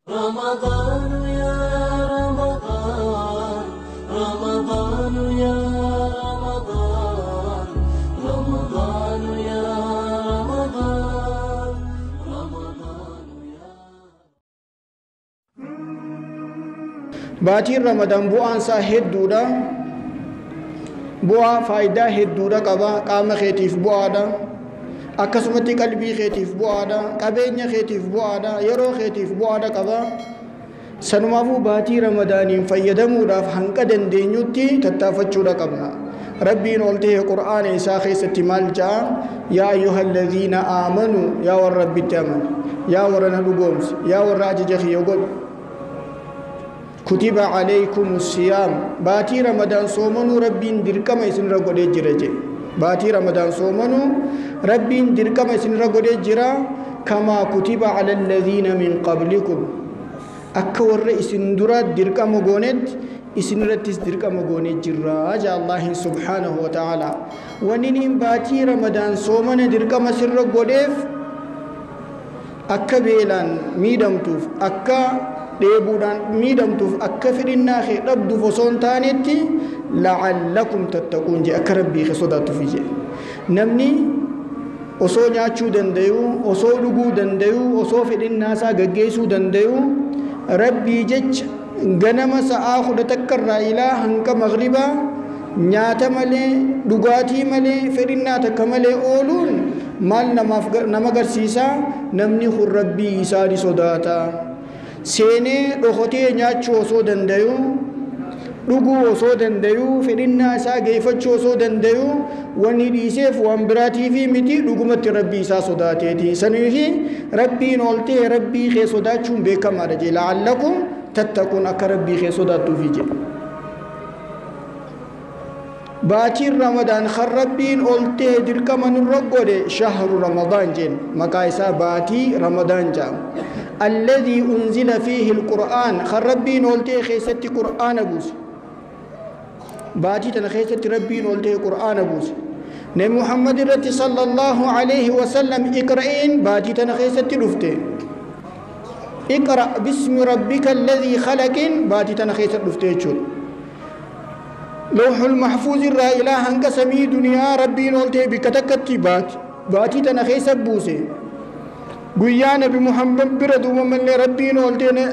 رمضان يا رمضان رمضان يا رمضان رمضان يا رمضان رمضان يا باتين رمضان بوان ساهد دودا بوا فايدة هدودا قبا قام خيتيف بوادا akkasumatti qalbii keetiif bu'aadha qabeenya keetiif bu'aadha yeroo keetiif bu'aadha qaba sanumaafuu baatii ramadaaniin fayyadamuudhaaf hanqa dandeenyutti tattaafachuudha qabna rabbiin oltee qur'aana isaa keessatti maal ja'a yaa ayyuhalladhiina aamanuu yaa warra rabbitti aman yaa warra na dhugoomsi yaa warra ajaja kiyya godhu kutiba alaykumus siyaam baatii ramadaan soomanuu rabbiin dirqama isinirra godhee jira jedhe باتي رمضان صومنو ربين دركم اسن رغودي جرا كما كتب على الذين من قبلكم اكور اسن درا دركم غونت اسن رتس دركم غونت جرا جاء الله سبحانه وتعالى ونين باتي رمضان صومن دركم سر رغوديف اكبيلان ميدمتوف اكا ديبودان ميدمتوف اكفرنا خي دبدو فسون تانيتي لعلكم تتقون جاء كربي خصدات فيجي نمني osoo nyaachuu dandayu osoo dhuguu dandayu osoo fedhin naasaa gaggeessuu dandayu rabbii jecha ganama sa'aa 11 ilaa hanga magriba nyaata malee dhugaatii malee fedhinnaa takka malee ooluun maal nama agarsiisa namni kun rabbii isaa ni sodaata seenee dhokotee nyaachuu osoo dandayu dhuguu osoo dandayu fedhinnaa isaa geeffachuu osoo dandayu wanni dhiiseef waan biraatii fi miti dhugumatti rabbii isaa sodaateeti saniifi rabbiin oltee rabbii kee sodaachuun beekamaadha jee la'allakum tattaquun akka rabbii kee sodaattuufi jee baatiin ramadaan kan rabbiin oltee dirqama nurra godhe shahru ramadaan jeen maqaa isaa baatii ramadaan jedhama alladhii unzila fiihi alqur'aan kan rabbiin oltee keessatti qur'aana buuse باتي تنخيست ربي نولته قرآن بوس نبي محمد رتي صلى الله عليه وسلم اقرأين باتي تنخيست رفته اقرأ باسم ربك الذي خلق باتي تنخيست رفته چول لوح المحفوظ را إله هنك سمي دنيا ربي نولته بكتكتي باتي تنخيست بوسه قويا نبي محمد بردو من ربي نولته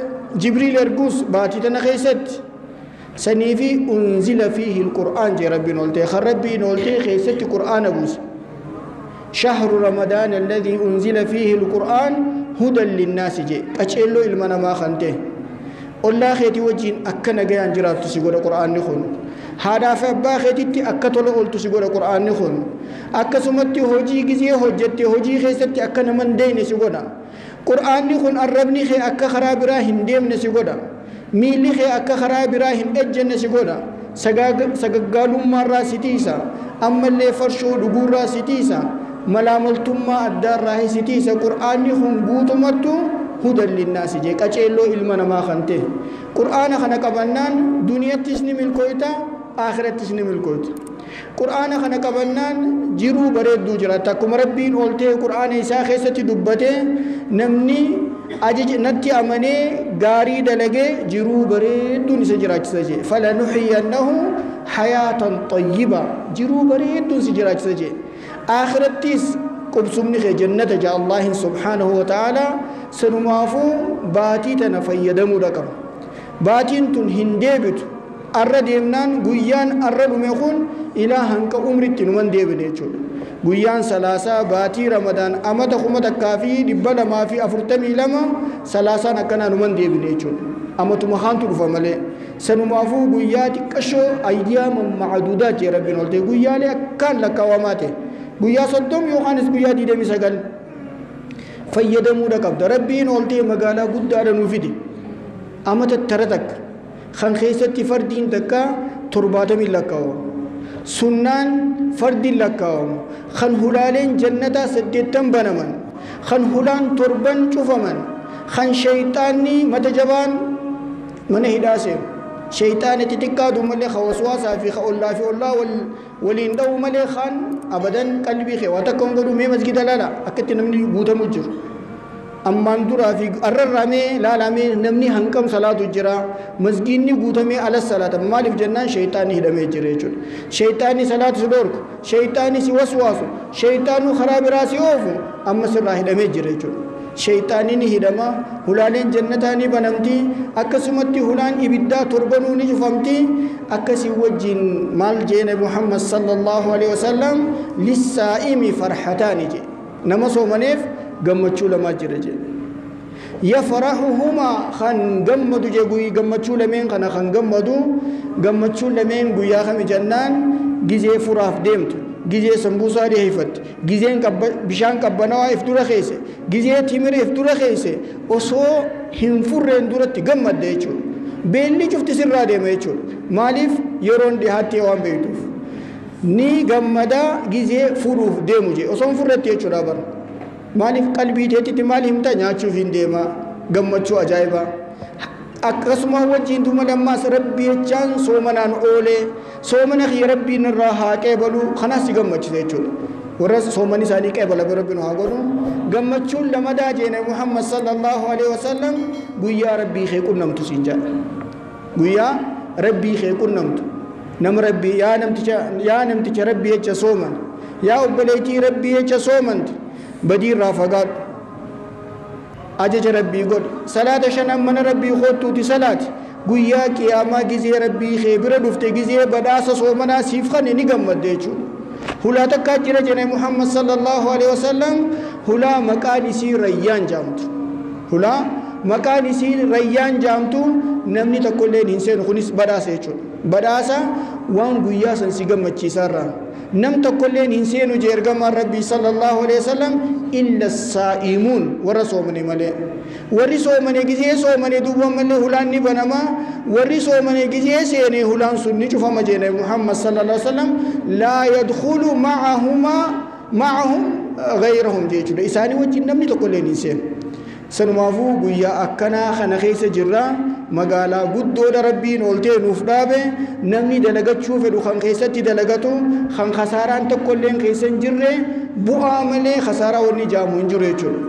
جبريل ارقوس باتي تنخيست سنيفي أنزل فيه القرآن جي ربي نولتي خربي نولتي خيست قرآن بوس شهر رمضان الذي أنزل فيه القرآن هدى للناس جي أجئلو إلمنا ما خانته الله خيتي وجين أكنا جيان جرات تسيقود القرآن نخون هذا فأبا خيتي أكتولو قول تسيقود القرآن نخون أكسمتي هجي جزي هجتي هجي خيستي أكنا من دين سيقودا قرآن نخون الربني خي أكا خراب راهن ديم نسيقودا ميلي خي أكا خراب راهن أجن نسيقودا سقاقالهم مرة ستيسا أما اللي فرشو دقور را ستيسا ملاملتما الدار راهي ستيسا قرآن نخون بوتمتو هدى للناس جيك أجيلو إلمنا ما خانته قرآن خنق بنان دنيا تسنم الكويتا آخرة تسنم الكويتا قرآن خنق بنان جيرو بريد دو جراتا كم ربين قلته قرآن إسا خيستي دبته نمني أجج نتي أمني غاري دلقه جيرو بريد دو نسجراج سجي فلنحيينه حياة طيبة جيرو بريد دو نسجراج سجي آخرة تيس قبسمني خي جنة جاء الله سبحانه وتعالى سنمافو باتي تنفيدمو لكم باتين تن هندبت أرد يمنان قيان أرد ميخون إلى هنك أمرت نمان ديبني چول قيان سلاسة باتي رمضان أما تخمت كافي دبلا ما في أفرتمي لما سلاسة نكنا نمان ديبني چول أما تمخان تلفا ملي سنمافو قيات كشو أيديام معدودات يا ربنا قلت قيان لأكان لكواماته guyyaa 30 yookaan guyyaa 29 fayyadamuu qabda rabbiin oltee magaalaa guddaadha nuu fide amata taratak kan keessatti fardiin takka 70 lakkaa'u sunnaan fardiin lakkaa'u kan hulaaleen jannata 80 banaman kan hulaan 7 cufaman kan shayxaanni mata jabaan mana hidhaase شيطان تتكاد ملي خوسواسا في الله في الله ولين دو ملي خان ابدا قلبي خي واتكم غدو مي مسجد لا اكت نمني بوتا مجر ammaan duraa fi arrarramee laalamee namni hanqam salaatu jira masgiinni guutamee ala salaata maaliif jennaan shayxaanni hidhamee jira jechuudha shayxaanni salaatu si dhorku shayxaanni si waswaasu shayxaanu karaa biraa si oofu amma sirraa hidhamee jira jechuudha shayxaanni ni hidhama hulaaleen jannataa ni banamti akkasumatti hulaan ibiddaa torbanuu ni cufamti akkasii wajjin maal jeene Muhammad sallallahu alaihi wasallam lissaa'imi farhataani je nama soomaneef gammachuu lamaa jira je yafrahuhuma khan gammadu je guyi gammachuu lameen kana khan gammachuu lameen guyyaa kami jannaan gizee furaaf deemtu gizee sambuusaa dhiheeffatti gizeen bishaan qabbanawaa if dura keesse gizee timira if dura keesse osoo hin furreen duratti gammadde jechuudha beelli cufti sirraa deema jechuudha maaliif yeroon dhihaattee waan beektuuf ni gammadaa gizee furuuf deemu je osoo hin furretti jechuudha bara maaliif qalbii teetitti maal himta nyaachuuf hin deema gammachuu ajaa'ibaa akkasuma wajjin duma lammaas rabbii jechaan soomanaan oolee soomana kiyya rabbiin irraa haa qeebalu kanaas gammachisa jechuudha warra soomani isaanii qeebala rabbiin haa godhu gammachuun lamadaa jeene Muhammad sallallahu alaihi wasallam guyyaa rabbii kee qunnamtu siin jedha guyyaa rabbii kee qunnamtu nam rabbii yaa namticha rabbii jecha sooman yaa obboleettii rabbii jecha soomanti badii irraa fagaadhu ajaja rabbii godhi salaata shanan mana rabbii hoottuuti salaati guyyaa qiyaamaa gizee rabbii kee bira dhufte gizee badhaasa soomanaa siif kan ni gammadde jechuudha hulaa takkaa jira jene Muhammad sallallahu alaihi wasallam hulaa maqaan isii rayyaan jaamtu hulaa maqaan isii rayyaan jaamtu namni tokkolleen hin seenu kunis badhaasa jechuudha badhaasa waan guyyaa san si gammachiisarraa nam tokkolleen hin seenu je ergamaan rabbii sallallahu alaihi wasallam illa saa'imuun warra soomane malee warri soomane gizee soomane duuba malee hulaan ni banama warri soomane gizee seene hulaan sun ni cufama jeene Muhammad sallallahu alaihi wasallam laa yadkhulu ma'ahum ghayrahum jechuudha isaanii wajjin namni tokkolleen hin seenu sanumaafuu guyyaa akkanaa kana keessa jirra magaalaa guddoodha rabbiin oltee nuuf dhaabe namni dalagachuu fedhu kan keessatti dalagatu kan khasaaraan tokkolleen keessa hin jirre bu'aa malee khasaaraa wanni jaamu hin jiru jechuudha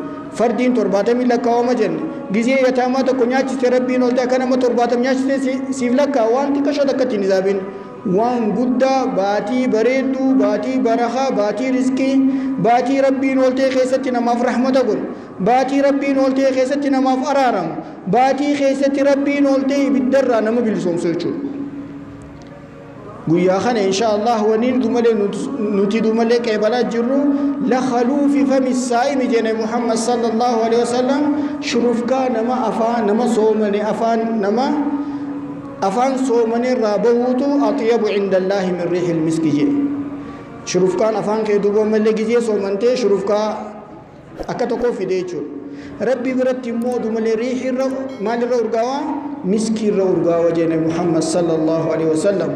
fardiin 70 lakkaawama jenne gizee yataamaa tokko nyaachiste rabbiin oltee akka nama 70 nyaachiste siif lakkaa waan xiqqashoo takkatti hin hisaabin waan guddaa baatii bareedduu baatii barakaa baatii rizqii baatii rabbiin oltee keessatti namaaf rahmata godhu baatii rabbiin oltee keessatti namaaf araaramu baatii keessatti rabbiin oltee ibiddarraa nama bilisoomsu jechuudha guyyaa kana inshallah waniin dumalee nuti dumalee qeebalaa jirru la khaluufi fami saa'imi jene Muhammad sallallahu alaihi wasallam shurufkaa nama afaan nama soomane afaan nama afaan soomane irraa bahuutu atyabu inda Allahi min riihil miski je shurufkaan afaan kee duuba malee gizee soomantee shurufkaa akka tokko fide jechuudha rabbi biratti immoo dumalee riihirra maalirra urgaawaa miskiirra urgaawa jene Muhammad sallallahu alaihi wasallam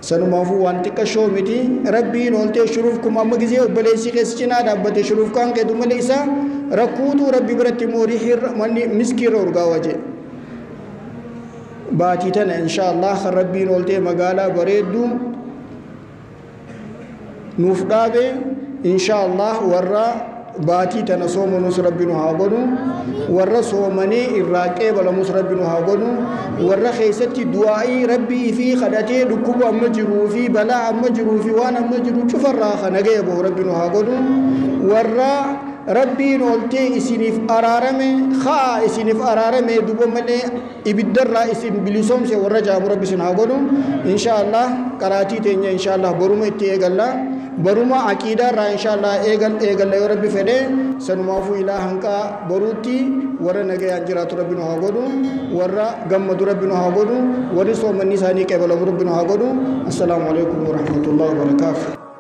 sanumaafuu waan xiqqashoo miti rabbiin oltee shurufkuma amma gizee obboleessi keessa cinaa dhaabbate shurufkaan kee dumalee isaa rakkuutu rabbi biratti immoo riihirra manni miskiirra urgaawa je baatii tana inshallah kan rabbiin oltee magaalaa bareeddu nuuf dhaabe inshallah warra baatii tana soomanus rabbiin haa godhu warra soomanii irraa qeebalamus rabbiin haa godhu warra keessatti du'aa'ii rabbii fi kadhatee dhukkuba amma jiruu fi balaa amma jiruu fi waan amma jiru cufarraa kana ga'e bahu rabbiin haa godhu warra rabbiin oltee isiniif araarame haa isiniif araarame duuba malee ibiddarraa isin bilisoomse warra jaamu rabbi isin haa godhu inshallah qaraatii teenya inshallah boruma itti eegalla baruma aqiidaarraa inshallah eegalla yoo rabbi fedhe sanumaafuu ilaa hanqaa boruutti warra nagayaan jiraatu rabbi nu haa godhu warra gammadu rabbi nu haa godhu warri soomanni isaanii qeebalamu rabbi nu haa godhu assalaamu alaikum warahmatullahi wabarakaatuh